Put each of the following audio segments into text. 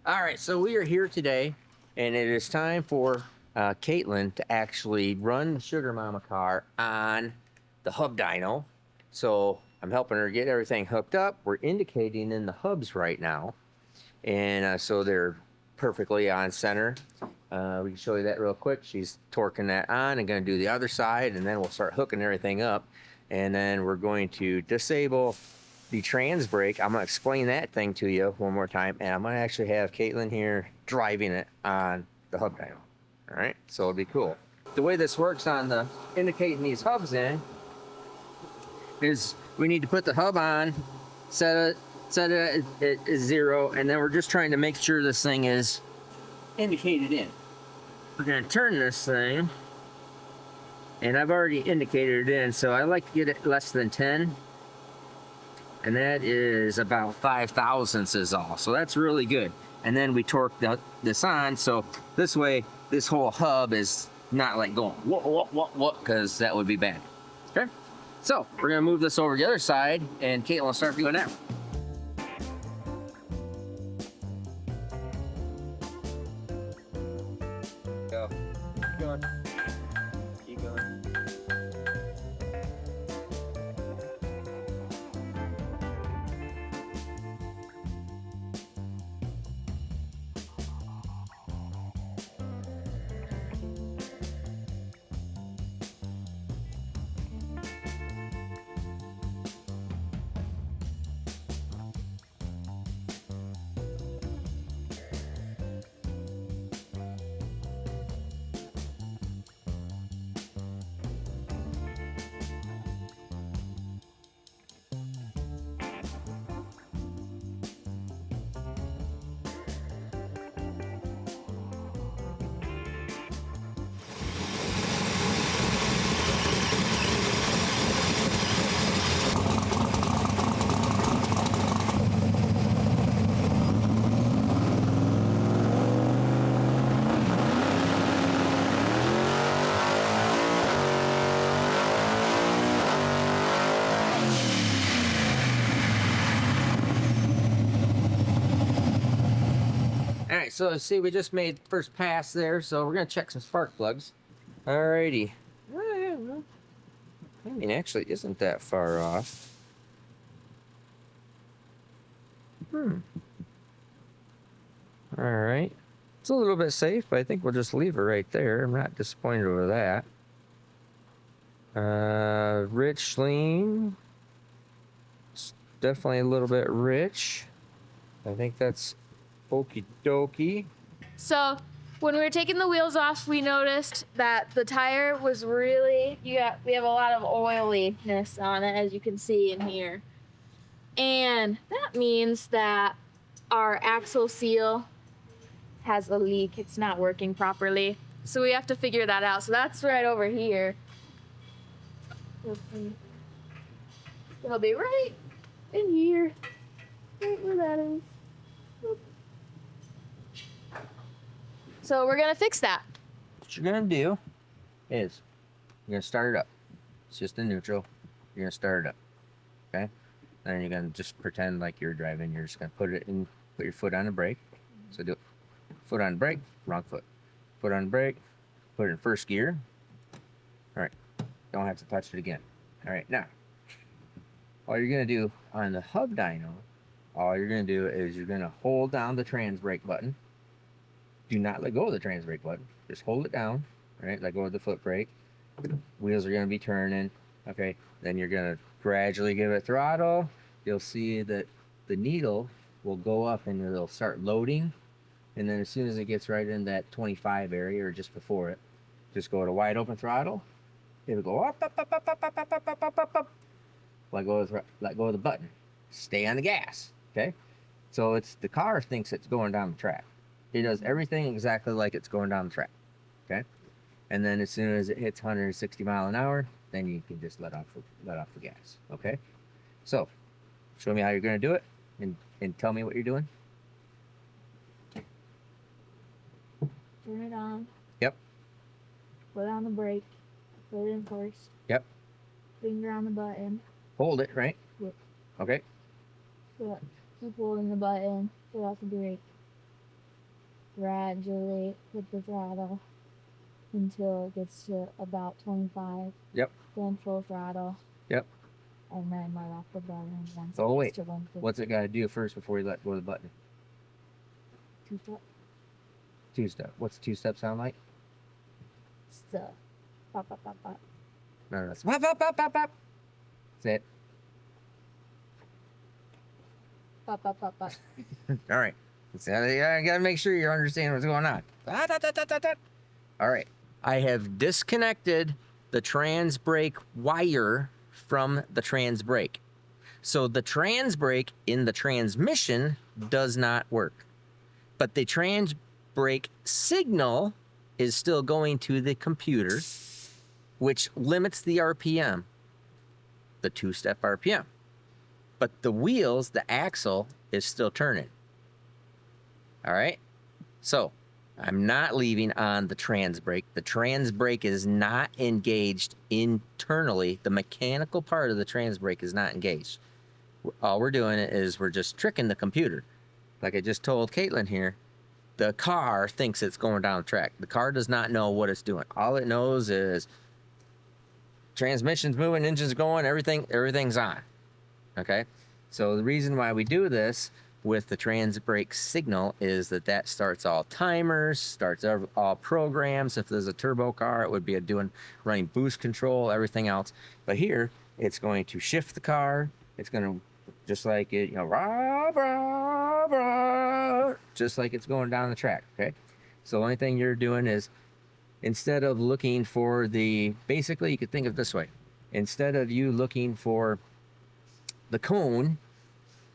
All right, so we are here today, and it is time for Katelyn to actually run the Sugar Mama car on the hub dyno. So I'm helping her get everything hooked up. We're indicating in the hubs right now, and so they're perfectly on center. We can show you that real quick. She's torquing that on and going to do the other side, and then we'll start hooking everything up. And then we're going to disable the trans brake. I'm going to explain that thing to you one more time, and I'm going to actually have Katelyn here driving it on the hub dyno. All right, so it'll be cool. The way this works on the indicating these hubs in is we need to put the hub on, set it at 0, and then we're just trying to make sure this thing is indicated in. We're going to turn this thing, and I've already indicated it in, so I like to get it less than 10. And that is about 5 thousandths is all. So that's really good. And then we torque this on, so this way, this whole hub is not like going, what, because that would be bad. Okay? So we're gonna move this over to the other side, and Katelyn will start doing that. Go. Keep going. Keep going. All right, so see, we just made first pass there, so we're gonna check some spark plugs. Alrighty. I mean, actually, it isn't that far off. All right. It's a little bit safe, but I think we'll just leave it right there. I'm not disappointed over that. Rich lean. It's definitely a little bit rich. I think that's okie dokie. So when we were taking the wheels off, we noticed that the tire was really, we have a lot of oiliness on it, as you can see in here. And that means that our axle seal has a leak. It's not working properly. So we have to figure that out. So that's right over here. It'll be right in here. Right where that is. So we're gonna fix that. What you're gonna do is you're gonna start it up. It's just in neutral. You're gonna start it up. Okay? Then you're gonna just pretend like you're driving. You're just gonna put your foot on the brake. So do it. Foot on the brake, wrong foot. Foot on the brake, put it in first gear. Alright. Don't have to touch it again. Alright, now all you're gonna do on the hub dyno, all you're gonna do is you're gonna hold down the trans brake button. Do not let go of the trans brake button. Just hold it down. Right? Let go of the foot brake. Wheels are going to be turning. Okay. Then you're going to gradually give it throttle. You'll see that the needle will go up and it'll start loading. And then as soon as it gets right in that 25 area or just before it, just go to wide open throttle. It'll go up, up, up, up, up, up, up, up, up, up, up. Let go of the button. Stay on the gas. Okay. So it's the car thinks it's going down the track. It does everything exactly like it's going down the track, okay? And then as soon as it hits 160 mile an hour, then you can just let off the gas, okay? So, show me how you're gonna do it, and tell me what you're doing. Turn it on. Yep. Put on the brake. Put it in first. Yep. Finger on the button. Hold it, right? Yep. Okay. Keep holding the button. Put off the brake. gradually with the throttle until it gets to about 25. Yep. Then full throttle. Yep. And then let off the button once Oh, it wait. gets to 150. What's it got to do first before you let go of the button? Two-step. Two-step. What's two-step sound like? So, pop, pop, pop, pop. No. It's pop, pop, pop, pop, pop. That's it. Pop, pop, pop, pop. All right. So, I got to make sure you're understanding what's going on. All right. I have disconnected the trans brake wire from the trans brake. So the trans brake in the transmission does not work. But the trans brake signal is still going to the computer, which limits the RPM, the two-step RPM. But the wheels, the axle, is still turning. All right? So I'm not leaving on the trans brake. The trans brake is not engaged internally. The mechanical part of the trans brake is not engaged. All we're doing is we're just tricking the computer. Like I just told Katelyn here, the car thinks it's going down the track. The car does not know what it's doing. All it knows is transmission's moving, engine's going, everything's on. Okay? So the reason why we do this with the trans brake signal is that starts all timers, starts all programs. If there's a turbo car, it would be running boost control, everything else. But here, it's going to shift the car. It's going to, just like it, rah, rah, rah, just like it's going down the track, okay? So the only thing you're doing is, instead of looking for basically you could think of it this way. Instead of you looking for the cone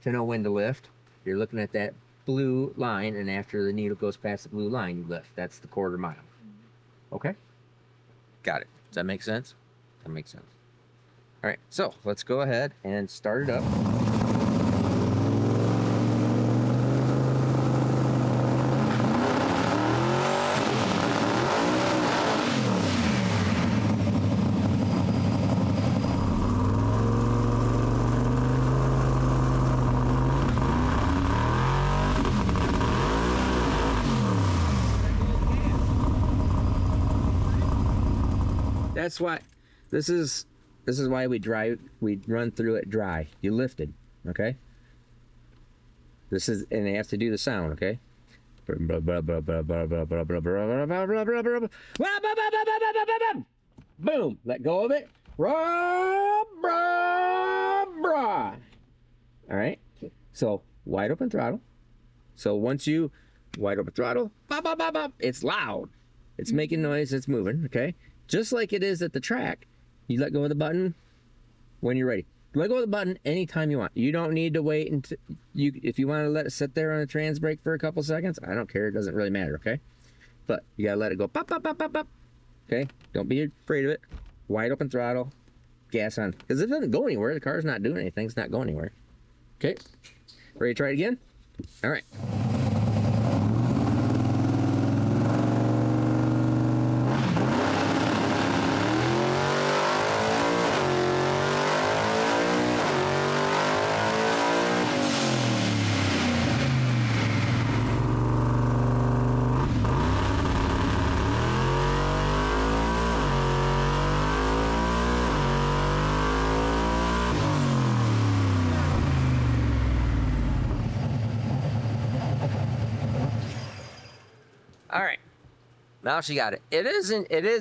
to know when to lift, you're looking at that blue line, and after the needle goes past the blue line, you lift. That's the quarter mile. Okay? Got it. Does that make sense? That makes sense. All right, so let's go ahead and start it up. That's why this is why we run through it dry. You lifted, okay? And they have to do the sound, okay? Boom! Let go of it. All right? So wide open throttle. So once you wide open throttle, it's loud. It's making noise, it's moving, okay? Just like it is at the track. You let go of the button when you're ready. Let go of the button anytime you want. You don't need to wait until if you want to let it sit there on the trans brake for a couple seconds, I don't care. It doesn't really matter, okay? But you gotta let it go pop, pop, pop, pop, pop. Okay? Don't be afraid of it. Wide open throttle, gas on. Because it doesn't go anywhere. The car's not doing anything. It's not going anywhere. Okay? Ready to try it again? All right. All right, now she got it. It is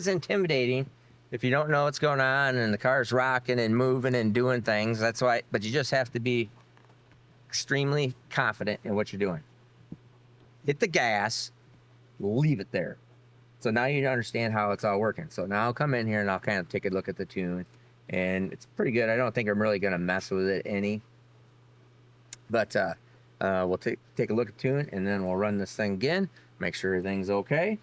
intimidating if you don't know what's going on and the car's rocking and moving and doing things. That's why, but you just have to be extremely confident in what you're doing. Hit the gas, leave it there. So now you understand how it's all working. So now I'll come in here and I'll kind of take a look at the tune, and it's pretty good. I don't think I'm really gonna mess with it any, but we'll take a look at the tune, and then we'll run this thing again. Make sure everything's okay.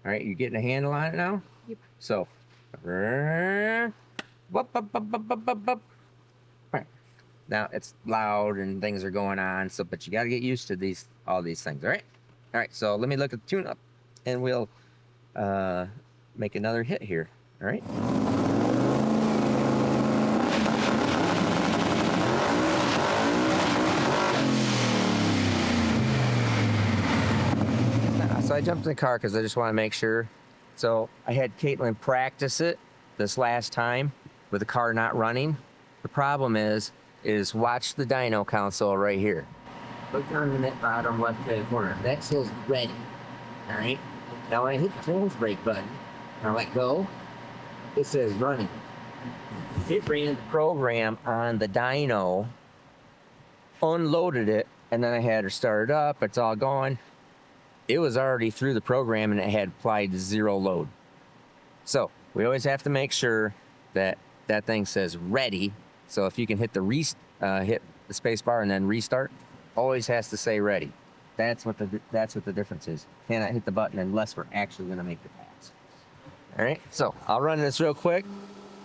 All right, you getting a handle on it now? Yep. So, now it's loud and things are going on. So, but you got to get used to all these things. All right. All right. So let me look at the tune up, and we'll make another hit here. All right. So I jumped in the car because I just want to make sure. So I had Katelyn practice it this last time with the car not running. The problem is watch the dyno console right here. Look down in that bottom left-hand corner. That says ready. All right. Now when I hit the trans brake button, and I let go, it says running. It ran the program on the dyno, unloaded it, and then I had her start it up. It's all going. It was already through the program and it had applied 0 load. So we always have to make sure that that thing says ready. So if you can hit the hit the space bar and then restart, always has to say ready. That's what the difference is. Cannot hit the button unless we're actually going to make the pass. All right. So I'll run this real quick.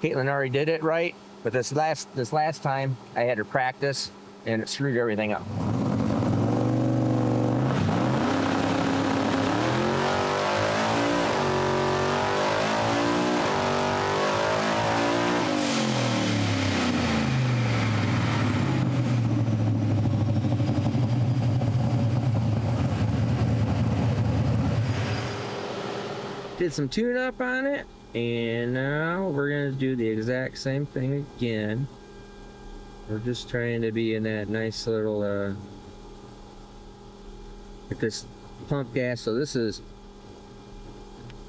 Katelyn already did it right, but this last time I had her practice and it screwed everything up. Did some tune up on it, and now we're gonna do the exact same thing again. We're just trying to be in that nice little with this pump gas. So this is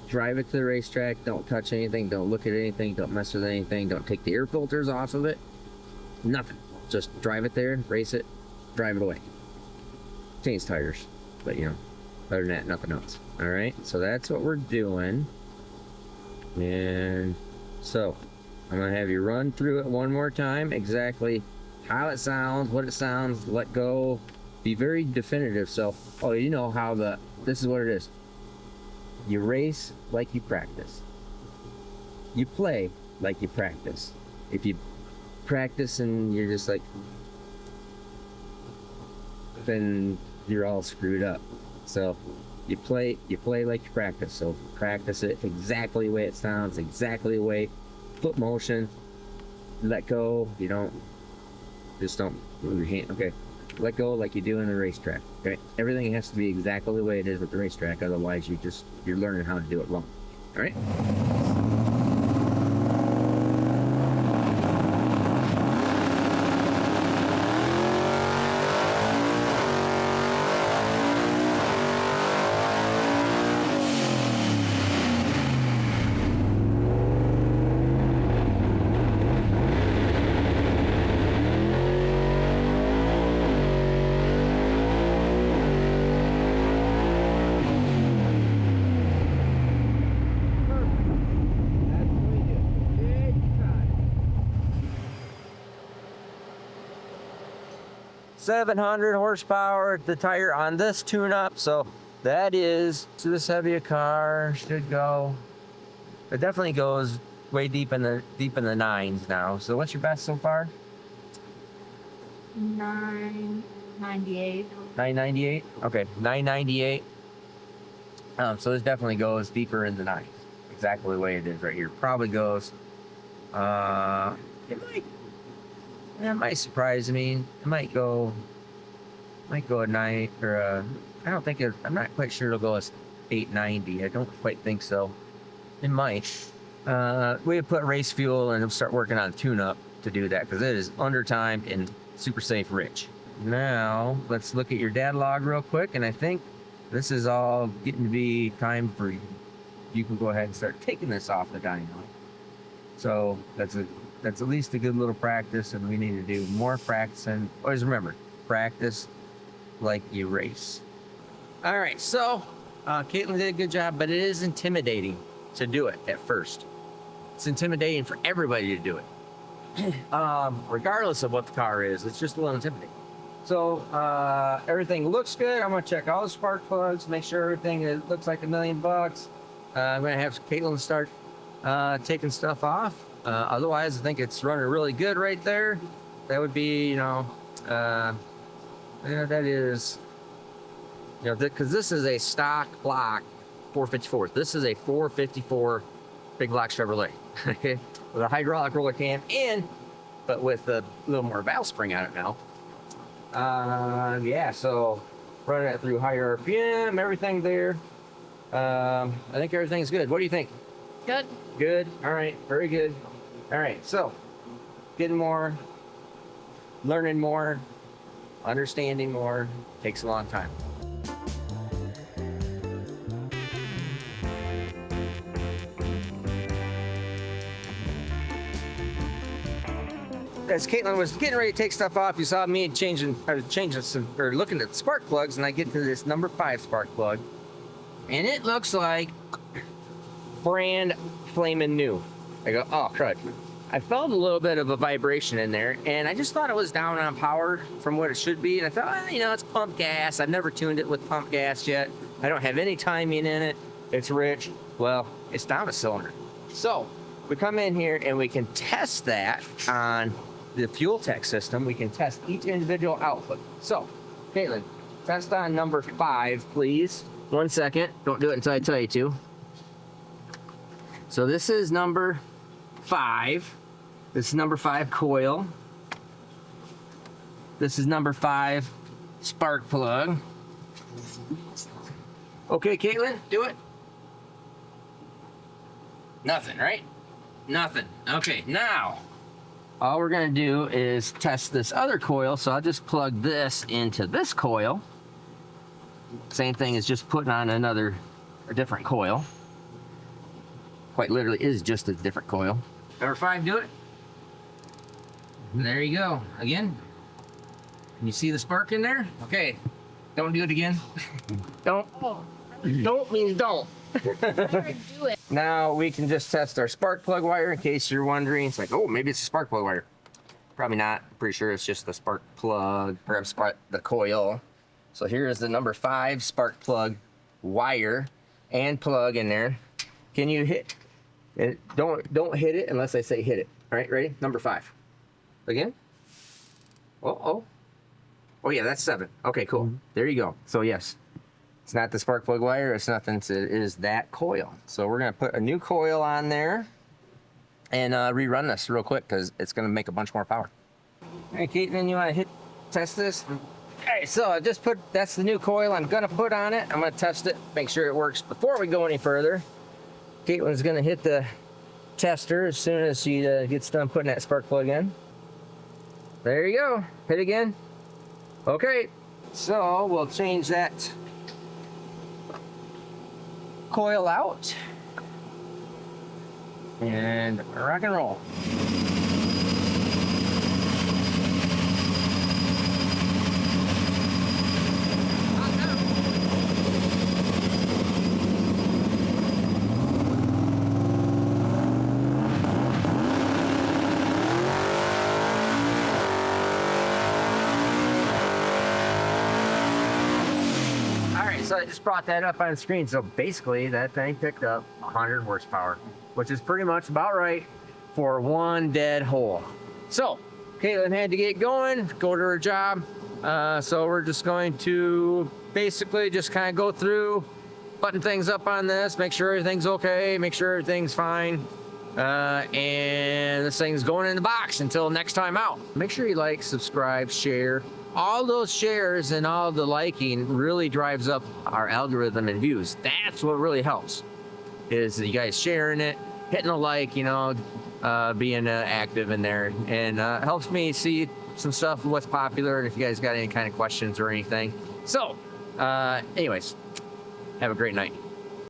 drive it to the racetrack, don't touch anything, don't look at anything, don't mess with anything, don't take the air filters off of it, nothing. Just drive it there, race it, drive it away. Change tires, but you know, other than that, nothing else. All right, so that's what we're doing. And so I'm gonna have you run through it one more time, exactly how it sounds, what it sounds, let go, be very definitive. So, oh, you know how this is what it is. You race like you practice. You play like you practice. If you practice and you're just like, then you're all screwed up. So you play like you practice. So practice it exactly the way it sounds, exactly the way, foot motion, let go. You don't move your hand. Okay, let go like you do in the racetrack. Okay, everything has to be exactly the way it is at the racetrack. Otherwise, you're learning how to do it wrong. All right. 700 horsepower the tire on this tune-up, so that is, so this heavy a car should go, it definitely goes way deep in the nines now. So what's your best so far? 998. 998. Okay, 998. So this definitely goes deeper in the nines, exactly the way it is right here. Probably goes, that might surprise me. It might go a 9 or I don't think I'm not quite sure it'll go as 890. I don't quite think so. It might. We would put race fuel and start working on tune-up to do that because it is under time and super safe rich. Now let's look at your data log real quick, and I think this is all getting to be time for you can go ahead and start taking this off the dyno. So that's at least a good little practice, and we need to do more practice. And always remember, practice like you race. All right, so Katelyn did a good job, but it is intimidating to do it at first. It's intimidating for everybody to do it. Regardless of what the car is, it's just a little intimidating. So everything looks good. I'm gonna check all the spark plugs, make sure everything looks like $1 million. I'm gonna have Katelyn start taking stuff off. Otherwise, I think it's running really good right there. That would be, that is, because this is a stock block 454. This is a 454 big block Chevrolet, okay, with a hydraulic roller cam but with a little more valve spring on it now. Yeah, so running it through higher RPM, everything there. I think everything's good. What do you think? Good. Good. All right. Very good. All right. So, getting more, learning more, understanding more takes a long time. As Katelyn was getting ready to take stuff off, you saw me I was changing some, or looking at spark plugs, and I get to this number 5 spark plug, and it looks like brand flaming new. I go, oh crud. I felt a little bit of a vibration in there, and I just thought it was down on power from what it should be, and I thought, well, you know, it's pump gas. I've never tuned it with pump gas yet. I don't have any timing in it. It's rich. Well, it's down a cylinder. So we come in here and we can test that on the fuel tech system. We can test each individual output. So, Katelyn, test on number 5, please. 1 second. Don't do it until I tell you to. So this is number 5. This is number 5 coil. This is number 5 spark plug. Okay, Katelyn, do it. Nothing, right? Nothing. Okay, now all we're gonna do is test this other coil. So I'll just plug this into this coil. Same thing as just putting on a different coil. Quite literally is just a different coil. Number 5, do it. There you go. Again. Can you see the spark in there? Okay. Don't do it again. Don't. Don't means don't. Never do it. Now we can just test our spark plug wire in case you're wondering. It's like, oh, maybe it's a spark plug wire. Probably not. Pretty sure it's just the spark plug, or the coil. So here is the number 5 spark plug wire and plug in there. Can you hit it? Don't hit it unless I say hit it. All right, ready? Number 5. Again. Oh yeah, that's 7. Okay, cool. There you go. So yes, it's not the spark plug wire. It's nothing. It is that coil. So we're gonna put a new coil on there and rerun this real quick because it's gonna make a bunch more power. All right, Katelyn, you wanna test this? All right, so I just that's the new coil I'm gonna put on it. I'm gonna test it, make sure it works before we go any further. Katelyn's gonna hit the tester as soon as she gets done putting that spark plug in. There you go. Hit again. Okay, so we'll change that coil out and rock and roll. So I just brought that up on the screen. So basically that thing picked up 100 horsepower, which is pretty much about right for one dead hole. So Katelyn had to get going, go to her job. So we're just going to basically just kind of go through, button things up on this, make sure everything's okay, make sure everything's fine. And this thing's going in the box until next time out. Make sure you like, subscribe, share. All those shares and all the liking really drives up our algorithm and views. That's what really helps, is you guys sharing it, hitting a like, you know, being active in there, and helps me see some stuff, what's popular, and if you guys got any kind of questions or anything. So, anyways, have a great night.